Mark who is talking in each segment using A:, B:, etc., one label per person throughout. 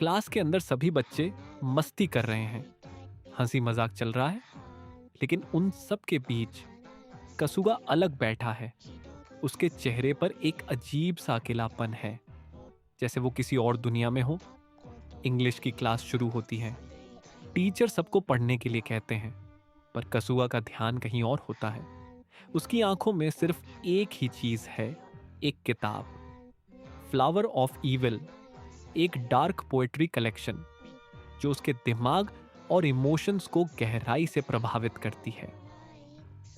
A: Class के अंदर सभी बच्चे मस्ती कर रहे हैं, हंसी मजाक चल रहा है, लेकिन उन सब के बीच कसुगा अलग बैठा है। उसके चेहरे पर एक अजीब सा अकेलापन है, जैसे वो किसी और दुनिया में हो। इंग्लिश की क्लास शुरू होती है। टीचर सबको पढ़ने के लिए कहते हैं, पर कसुआ का ध्यान कहीं और होता है। उसकी आंखों में सिर्फ एक ही चीज है, एक किताब, फ्लावर ऑफ ईविल, एक डार्क पोएट्री कलेक्शन जो उसके दिमाग और इमोशंस को गहराई से प्रभावित करती है।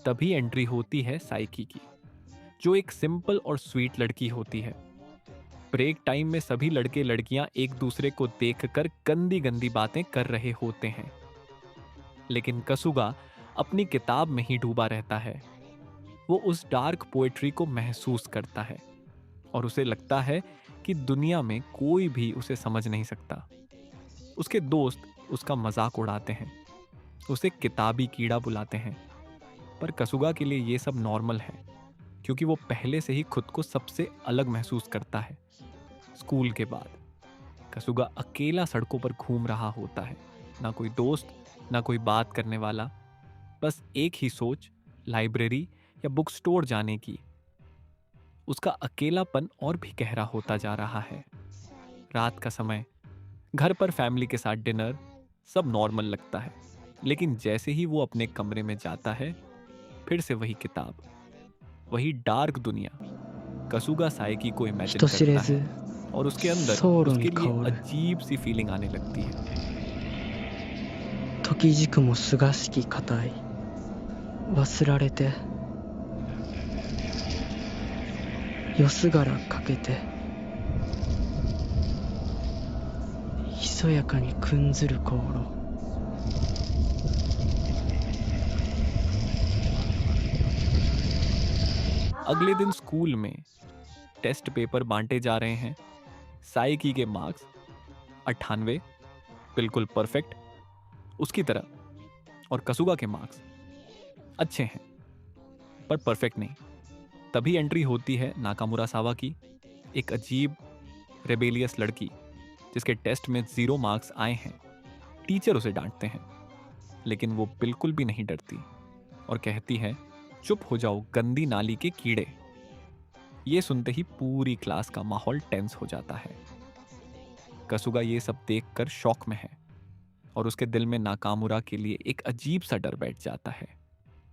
A: तभी एंट्री होती है साइकी की, जो एक सिंपल और स्वीट लड़की होती है। ब्रेक टाइम में सभी लड़के लड़कियां एक दूसरे को देखकर गंदी गंदी बातें कर रहे होते हैं, लेकिन कसुगा अपनी किताब में ही डूबा रहता है। वो उस डार्क पोएट्री को महसूस करता है और उसे लगता है कि दुनिया में कोई भी उसे समझ नहीं सकता। उसके दोस्त उसका मजाक उड़ाते हैं, उसे किताबी कीड़ा बुलाते हैं, पर कसुगा के लिए ये सब नॉर्मल है, क्योंकि वो पहले से ही खुद को सबसे अलग महसूस करता है। स्कूल के बाद कसुगा अकेला सड़कों पर घूम रहा होता है, ना कोई दोस्त, ना कोई बात करने वाला, बस एक ही सोच, लाइब्रेरी या बुक स्टोर जाने की। उसका अकेलापन और भी गहरा होता जा रहा है। रात का समय, घर पर फैमिली के साथ डिनर, सब नॉर्मल लगता है, लेकिन जैसे ही वो अपने कमरे में जाता है, फिर से वही किताब, वही डार्क दुनिया कसुगा साइकी को इमेजिन
B: 人知れ
A: करता
B: ず
A: है और उसके अंदर
B: ソウル
A: उसके
B: に
A: लिए
B: 香る
A: अजीब सी फीलिंग आने लगती है।
B: 時軸もすがしき硬い忘られてよすがらかけてひそやかに訓ずる香炉
A: अगले दिन स्कूल में टेस्ट पेपर बांटे जा रहे हैं। साइकी के मार्क्स 98, बिल्कुल परफेक्ट उसकी तरह, और कसुगा के मार्क्स अच्छे हैं पर परफेक्ट नहीं। तभी एंट्री होती है नाकामुरा सावा की, एक अजीब रेबेलियस लड़की जिसके टेस्ट में 0 मार्क्स आए हैं। टीचर उसे डांटते हैं, लेकिन वो बिल्कुल भी नहीं डरती और कहती है, चुप हो जाओ गंदी नाली के कीड़े। ये सुनते ही पूरी क्लास का माहौल टेंस हो जाता है। कसुगा ये सब देखकर शॉक में है और उसके दिल में नाकामुरा के लिए एक अजीब सा डर बैठ जाता है।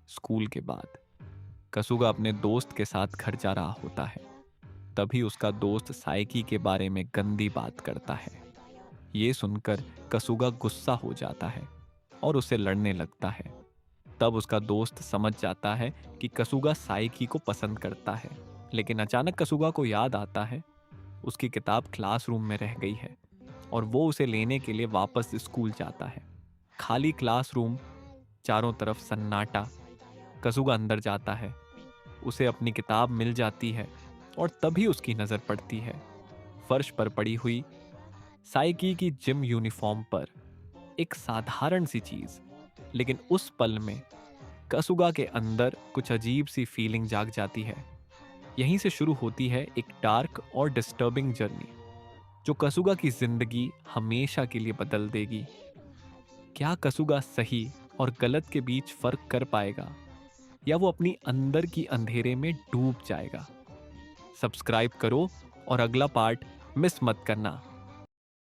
A: स्कूल के बाद कसुगा अपने दोस्त के साथ घर जा रहा होता है। तभी उसका दोस्त साइकी के बारे में गंदी बात करता है। ये सुनकर कसुगा गुस्सा हो जाता है और उसे लड़ने लगता है। तब उसका दोस्त समझ जाता है कि कसुगा साइकी को पसंद करता है, लेकिन अचानक कसुगा को याद आता है उसकी किताब क्लासरूम में रह गई है और वो उसे लेने के लिए वापस स्कूल जाता है। खाली क्लासरूम, चारों तरफ सन्नाटा। कसुगा अंदर जाता है, उसे अपनी किताब मिल जाती है और तभी उसकी नज़र पड़ती है फर्श पर पड़ी हुई साइकी की जिम यूनिफॉर्म पर। एक साधारण सी चीज़, लेकिन उस पल में कसुगा के अंदर कुछ अजीब सी फीलिंग जाग जाती है। यहीं से शुरू होती है एक डार्क और डिस्टर्बिंग जर्नी, जो कसुगा की जिंदगी हमेशा के लिए बदल देगी। क्या कसुगा सही और गलत के बीच फर्क कर पाएगा, या वो अपनी अंदर की अंधेरे में डूब जाएगा? सब्सक्राइब करो और अगला पार्ट मिस मत करना।